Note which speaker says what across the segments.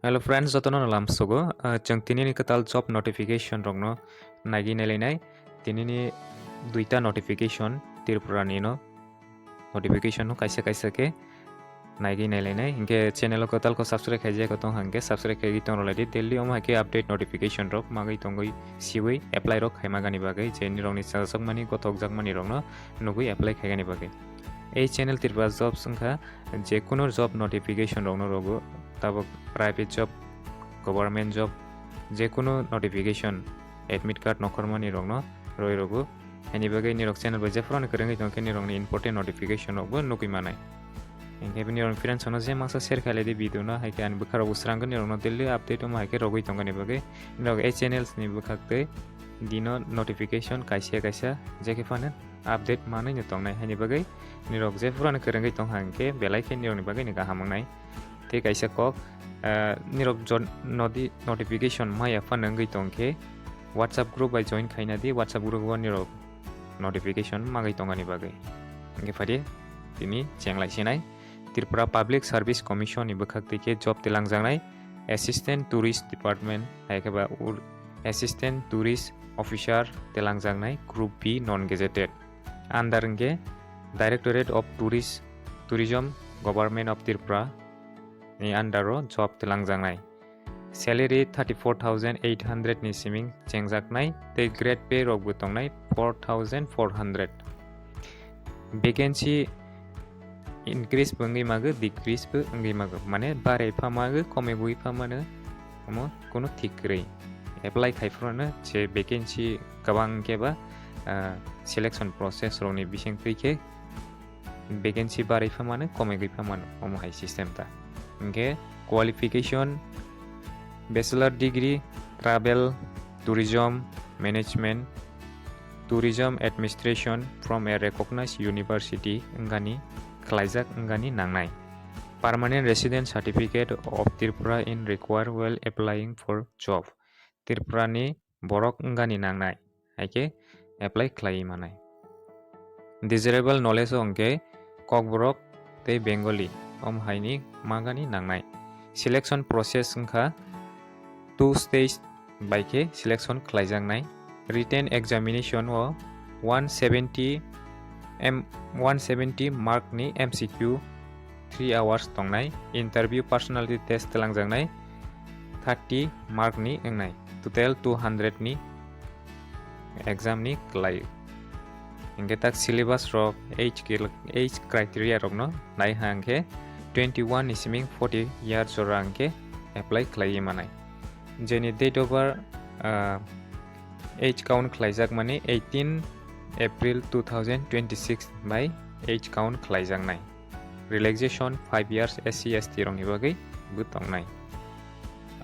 Speaker 1: Hello friends, jotono lam sogo jeng tinini katal job notification rogno nagi nelinai tinini duita notification Tripura ni no notification no kaisa ke nagi nelinai inge channel ko tal ko subscribe khaije ko tong hange subscribe khai tong roladi daily om hake update notification rok magai tongoi siwi apply rok khaimagani bagai jeni rongni sajak mani kotok jak mani rogno nugui apply khaigani bagai এই channel Tripura job সংখ্যা যে কোনো job notification রগনো রগো তাব private job government job যে কোনো notification admit card নকরমানি রগনো রই রগো এনি বাগে নিরক চ্যানেল বাজে ফরন করেঙ্গি তংকে নিরংনি ইম্পর্টেন্ট নোটিফিকেশন রগো নুকুই মানাই এঙ্গে নিরং ফ্রেন্ডস হনো যে মাসা শেয়ার খাইলে ভিডিও না হাইকে আনি বখার উসরাঙ্গ নিরংনো দিল্লি আপডেট ও হাইকে রগই তংগানি বাগে নিরক এই চ্যানেলস নি বখাকতে দিনো নোটিফিকেশন কাইসা যেকে ফানে আপডেট মানাই নে তংনাই হানি বাগে nirok je furana kerengai tong hangke belai ke nirok ni bagai ni gahamangnai te kaisa kok nirok notification maya fanangai tongke WhatsApp group by join khaina di WhatsApp group wa nirok notification magai tongani bagai nge fadi tini chenglai sinai Tripura Public Service Commission ni bakhak tike job tilangjangnai Assistant Tourist Department haikaba Assistant Tourist Officer tilangjangnai Group B non gazetted under nge Directorate of Tourism Government of Tripura ni under job tilangjangnai salary 34,800 ni siming chengjaknai te grade pay rok butongnai 4,400 vacancy increase bungi magu decrease bungi magu mane bare phamagu kome gui phamane omo kono thik rei apply khaifrona je vacancy kabang keba selection process roni bisingtwi ke vacancy barai phamane kome gui phamane omo hai system ta nge qualification bachelor degree travel tourism management tourism administration from a recognized university ngani khlaijak ngani nangnai permanent resident certificate of Tripura in require while applying for job Tripura ni borok ngani nangnai haike apply khlai manai desirable knowledge onke Kokborok te Bengali haini magani nangnai selection process ngkha 2 stage by ke selection khlaijangnai written examination o 170 mark ni MCQ 3 hours tongnai interview personality test telangjang 30 mark ni engnai total 200 ni exam ni klai inge tak syllabus rok age criteria rok no nai hangke 21 ni siming 40 years orangke apply klai manai jeni date of age count khlaijak mane 18 April 2026 by age count khlaijak nai relaxation 5 years SC ST rok ni bagai butongnai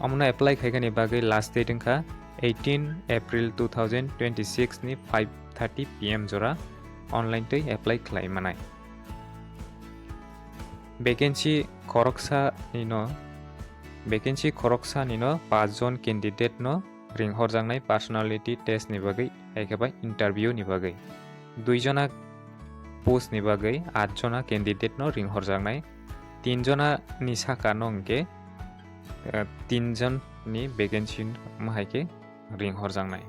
Speaker 1: amna apply khaigani bagai last date ngkha 18 April 2026 ni 5:30 PM jora online tei apply khlai manai vacancy khoroksa ni no 5 jon candidate no ringhorjangnai personality test ni bagai ekeba interview ni bagai 2 jona post ni bagai 8 jona candidate no ringhorjangnai 3 jona ni saka nongke 3 jon ni vacancy mahaike ringhorjangnai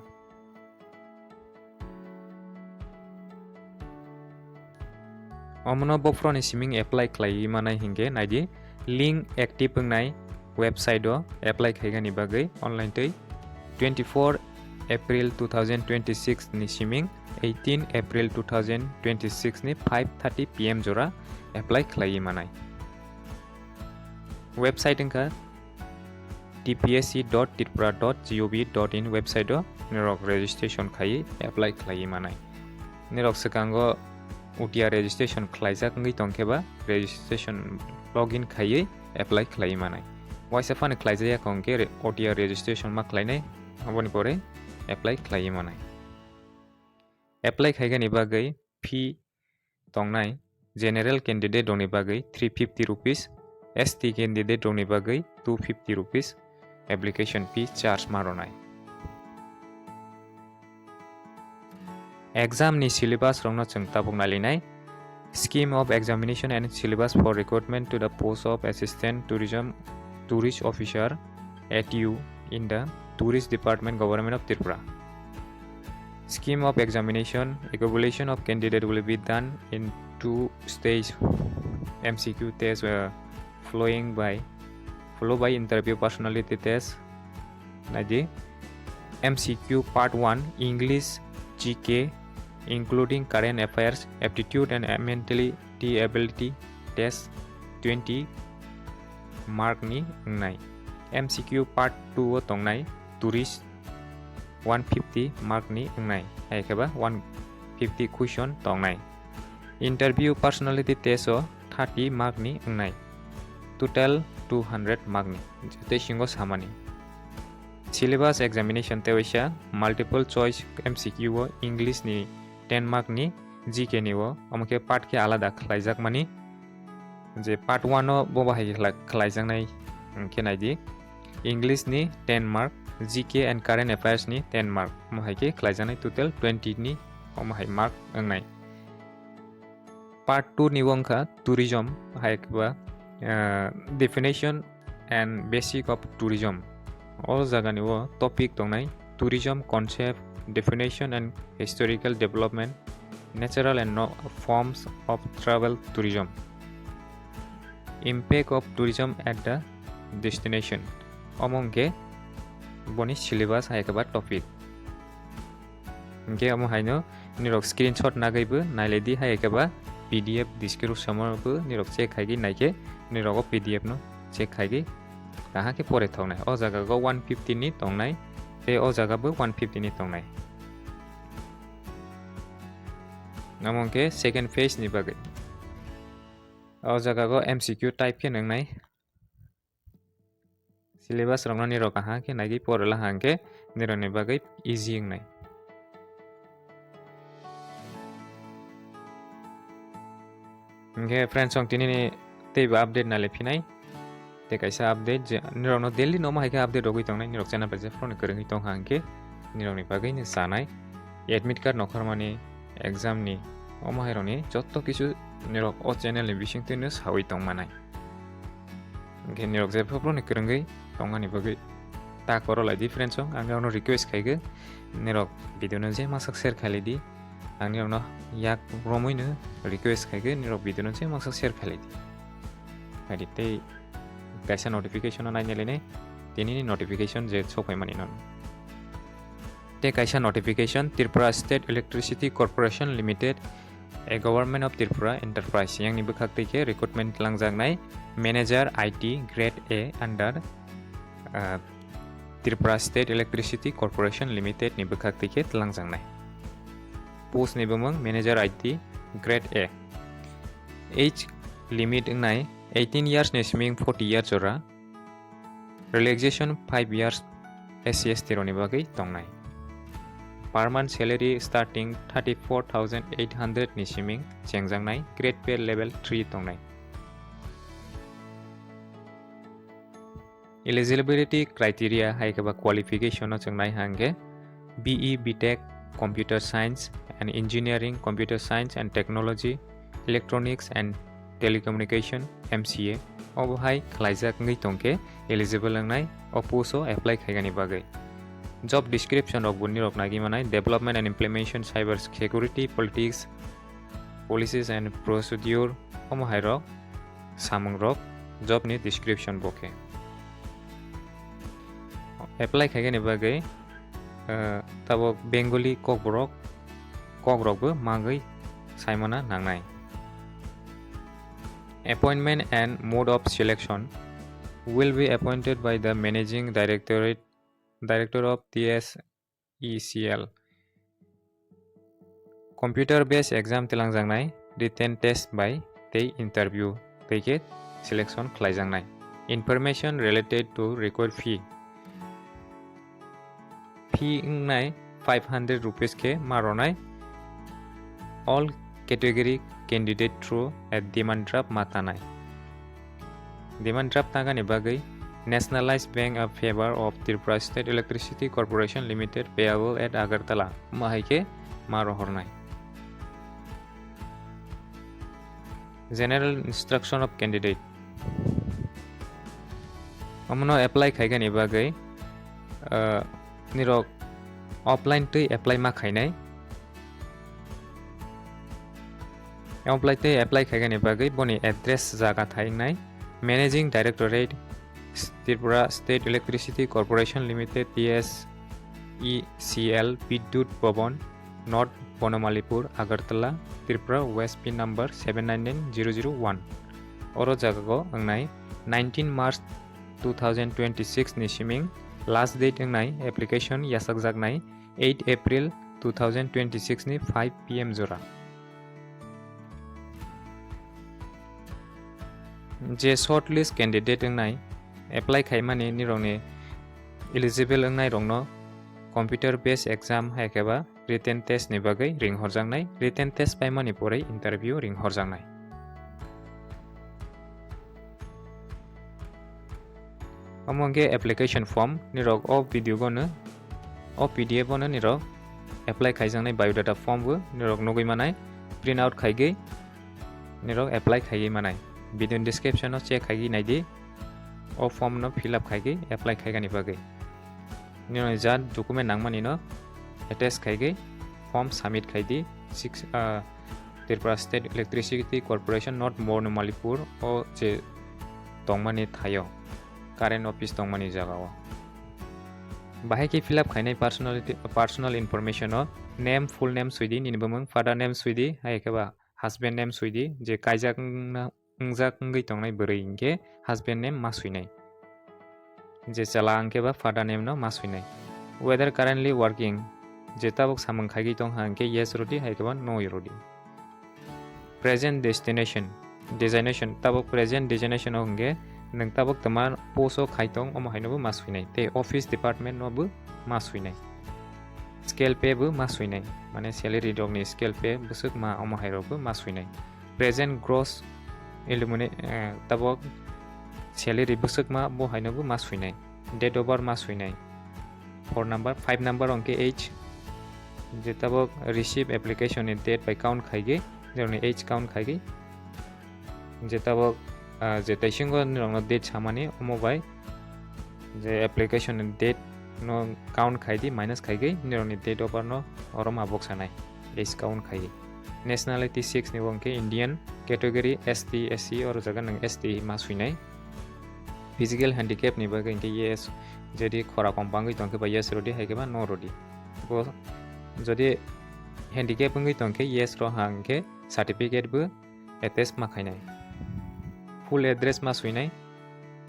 Speaker 1: amno bofroni siming apply khlai manai hinge naidi link active ngai website o apply khaigani bagai online tei 24 April 2026 ni siming 18 April 2026 ni 5:30 PM jora apply khlai manai website ngka tpsc.tripura.gov.in website o nirok registration khai apply khlai manai nirok sekango UTR registration khlaijak ngai tongkeba registration login khai apply khlai manai waisa phane khlaijaya kongke UTR registration ma khlainai aboni pore apply khlai manai apply khaigani bagai fee tongnai general candidate roni bagai 350 rupees ST candidate roni bagai 250 rupees application fee charge maronai exam ni syllabus rongno chengta bungnalinai scheme of examination and syllabus for recruitment to the post of assistant tourism tourist officer at you in the Tourist Department, Government of Tripura. Scheme of examination: evaluation of candidate will be done in 2 stages. MCQ test followed by interview personality test. MCQ Part 1 English GK including current affairs, aptitude and mentality ability test 20 mark ni ngai. MCQ Part 2 tongnai tourist 150 mark ni ngai. Hai keba 150 question tongnai. Interview personality test 30 mark ni ngai. Total 200 mark ni. Jete singo samani. Syllabus examination te waisa multiple choice MCQ English ni 10 mark ni GK ni amke part ke alada khlaijak mani je part 1 bo bahai khlaijak nai kenai di English ni 10 mark GK and current affairs ni 10 mark mohai ke khlaijak nai total 20 ni mohai mark ngai. Part 2 ni wongkha tourism hai ba definition and basic of tourism. All jagani topic tongnai tourism concept, definition and historical development, natural and forms of travel tourism, impact of tourism at the destination. Amongke boni syllabus haikaba topic. Ke amo haino nirok screenshot nagaibu nailaidi haikaba PDF description bu nirok check haigi naike nirok PDF no check haigi kaha ke pore thongnai o jaga go 150 ni tongnai te o jaga bu 150 ni tongnai. Namongke second phase ni bagai o jaga go MCQ type ke nangnai syllabus rongna ni ro kaha ke nagi porela hangke niro ni bagai easy ngai. Nge friends song tini ni teiba update na lephinai te kaisa update je nirok no daily no ma haika update rogui tongnai nirok channel par je phone koroi tong hangke nirok ni bagai ni sanai admit card nokhormani exam ni oma haironi jotto kichu nirok o channel ni bisingtwi no sawi tong manai nge nirok je phone koroi tongani bagai ta korolai di friends song anga no request khaige nirok video no je masak share khalidi angni no yak romoi no request khaige nirok video no je masak share khalidi hadi te kaisa notification nainelene tini notification je sopai mani non te kaisa notification Tripura State Electricity Corporation Limited a government of Tripura enterprise yang ni bukhak teke recruitment langjaknai manager IT grade A under Tripura State Electricity Corporation Limited ni bukhak teke langjaknai post ni bumang manager IT grade A age limit ngai 18 years nesming 40 years ora relaxation 5 years SCS tironi bagai tongnai per month salary starting 34,800 nisming chengjang grade pay level 3 tongnai eligibility criteria haikaba qualification no chengnai hange BE BTech computer science and engineering computer science and technology electronics and telecommunication MCA obohai khlaijak ngai tongke eligible ngai oposo apply khaigani bagai job description of bunni rok nagi manai development and implementation cyber security politics policies and procedure omohai rok samung rok job ni description boke apply khaigani bagai tabo Bengali Kokborok bu mangai saimana nangnai. Appointment and mode of selection will be appointed by the Managing Director of TSECL. Computer-based exam tilangjangnai written test by the interview teke selection khlaijangnai. Information related to required fee. Fee ngai 500 rupees ke maronai. All category candidate through a demand draft matanai. Demand draft tagani bagai nationalized bank of favor of Tripura State Electricity Corporation Limited payable at Agartala mahaike marohornai. General instruction of candidate. amno apply khaigani bagai nirok offline tui apply ma khainai apply khaigani bagai boni address jaga thainai Managing Directorate Tripura State Electricity Corporation Limited TSECL Bidut Bhavan North Bonamalipur Agartala Tripura West Pin number 799001 Oro jagago angnai 19 March 2026 ni siming last date angnai application yasakjaknai 8 April 2026 ni 5 PM jora je shortlist candidate angnai apply khaimani nirongni eligible angnai rongno computer based exam haikeba written test ni bagai ringhorjangnai written test paimani pore interview ringhorjangnai amonge application form nirok o video gono o pdf ono nirok apply khaijangnai biodata form bo nirok nogoi manai print out khaigei nirok apply khaigei manai video description no check khaigei naidi o form no fill up khaigei apply khaigani bagai nirok ja document nangmani no attach khaigei form submit khaidi 6 Tripura State Electricity Corporation North Bonamalipur o je tongmani thayo current office tongmani jagao bahai ki fill up khainai personal information o name full name suidi ninbamung father name suidi hai keba husband name suidi je kaijak ungjak ngai tongnai bwrui inge husband name ma suinai je chala angke ba father name no ma suinai whether currently working je tabuk samung khaigi tong hangke yes rodi hai keba no rodi present destination tabuk present destination onge nang tabuk tamar poso khaitong omo hainobu ma suinai te office department no bu ma suinai scale pay bu ma suinai mane salary dogni scale pay busuk ma omo hairobu ma suinai present gross illuminate tabuk salary busuk ma bo hainobu ma suinai date of birth ma suinai 5 number onke age je tabuk receive application in date by count khaige joni age count khaige je tabuk je taisingo nirong date samani omo bai je application date no count khaidi minus khaigi nirong date of birth no oroma box sanai age count khaigi nationality 6 ni wongke Indian category ST SC or jaga nang ST ma suinai physical handicap ni bagai ke yes jadi khora kompangi tongke ba yes rodi haike ba no rodi bo jadi handicap ngai tongke yes ro hangke certificate bu attest ma khainai full address ma suinai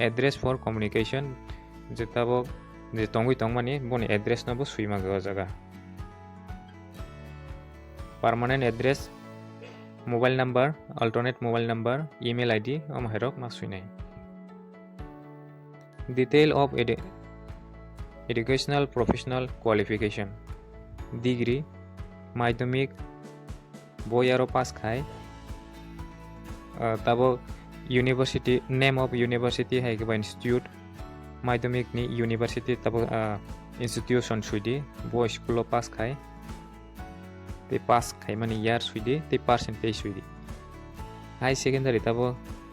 Speaker 1: address for communication je tabok je tongui tongmani boni address no bo suima ga jaga permanent address mobile number alternate mobile number email id am herok ma suinai detail of educational professional qualification degree madhyamik boyaro pass khai tabo university name of university hai ke institute madhyamik ni university tabo institution suidi bo school pass khai te pass khai mani year suidi te percentage suidi high secondary tabo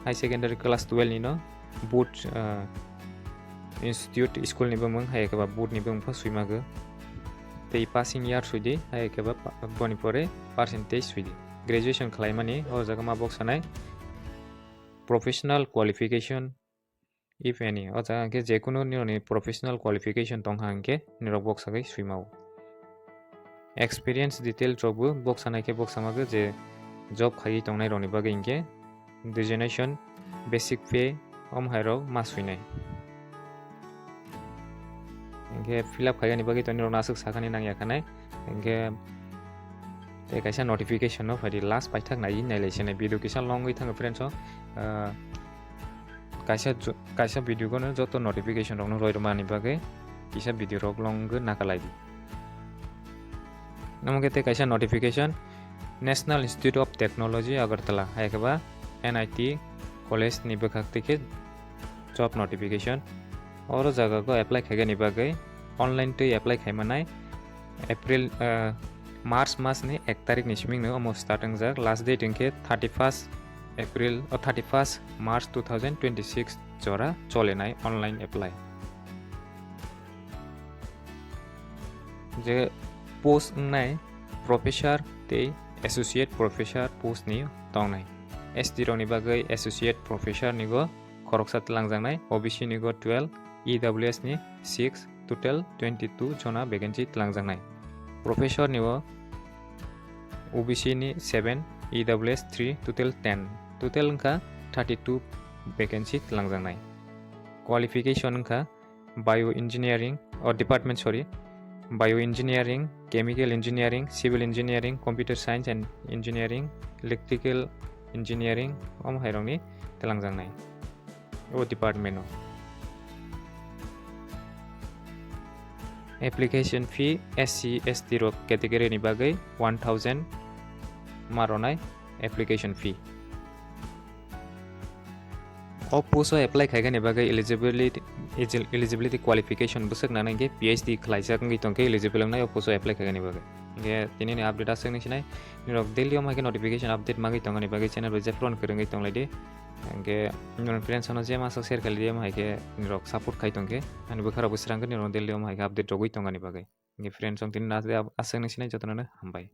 Speaker 1: high secondary class 12 ni no boot institute school ni bamung hai ke ba boot ni bamung suima ga te passing year suidi hai ke ba boni pore percentage suidi graduation khlai mani o jaga ma box sanai professional qualification if any o jaga ke je kono ni professional qualification tong hangke nirok box sagai suimao experience detail job box sanai ke box samaga je job khai tongnai roni bagai inge designation basic pay om hairo ma suinai inge fill up khai ani bagai toni rona asuk sakani nang yakanai inge te kaisa notification no phadi last paithak nai nailation video kisa long goi thang friends kaisa video ko no joto notification rong no roi mani bagai kisa video rok long ge nakalai namoge te kaisa notification National Institute of Technology Agartala haikaba NIT college ni bakhak tike job notification और जगह को apply खाएगा नहीं बागै online तो apply खाई मनाई April March मास ने 1 तारीख निश्चित में almost starting जग last date इनके 31st April और 31st March 2026 जरा चलेनाय अनलाइन एप्लाइ जे पोस्ट नाय प्रोफेसर ते एसोसिएट प्रोफेसर पोस्ट नि तंनाय एसटी रंनि बागै एसोसिएट प्रोफेसर निगो खरकसा तलांजांनाय ओबीसी निगो 12 ईडब्ल्यूएस नि 6 टोटल 22 जना वैकेंसी तलांजांनाय प्रोफेसर निगो ओबीसी नि 7 ईडब्ल्यूएस 3 टोटल 10 टोटल का 32 वैकेंसी तलांजांनाय क्वालिफिकेशन का बायो इंजीनियरिंग और department sorry bio engineering chemical engineering civil engineering computer science and engineering electrical engineering हम हायरंनि तलांजांनाय ओ department application fee SC ST रो कैटेगरी नि बागै 1000 मारनाय एप्लीकेशन फी और पोस्ट एप्लाई खायगोन बागै एलिजिबिलिटी क्वालिफिकेशन बसक नानै के पीएचडी खलाइजाक नगै तंके एलिजिबल नाय पोस्ट एप्लाई खायगोन बागै के तिनि अपडेट आसक नसिनाय निरक डेली मागे नोटिफिकेशन अपडेट मागे तंगनि बागै चैनल बजे फ्रन करंगै तंलायदि के निरक फ्रेंड्स अन जे मासक शेयर खालिदि मागे निरक सपोर्ट खाय तंके अनि बखरा बसरांगन निरक डेली मागे अपडेट रगै तंगनि बागै के फ्रेंड्स अन तिनि आसक नसिनाय जतनानो हमबाय।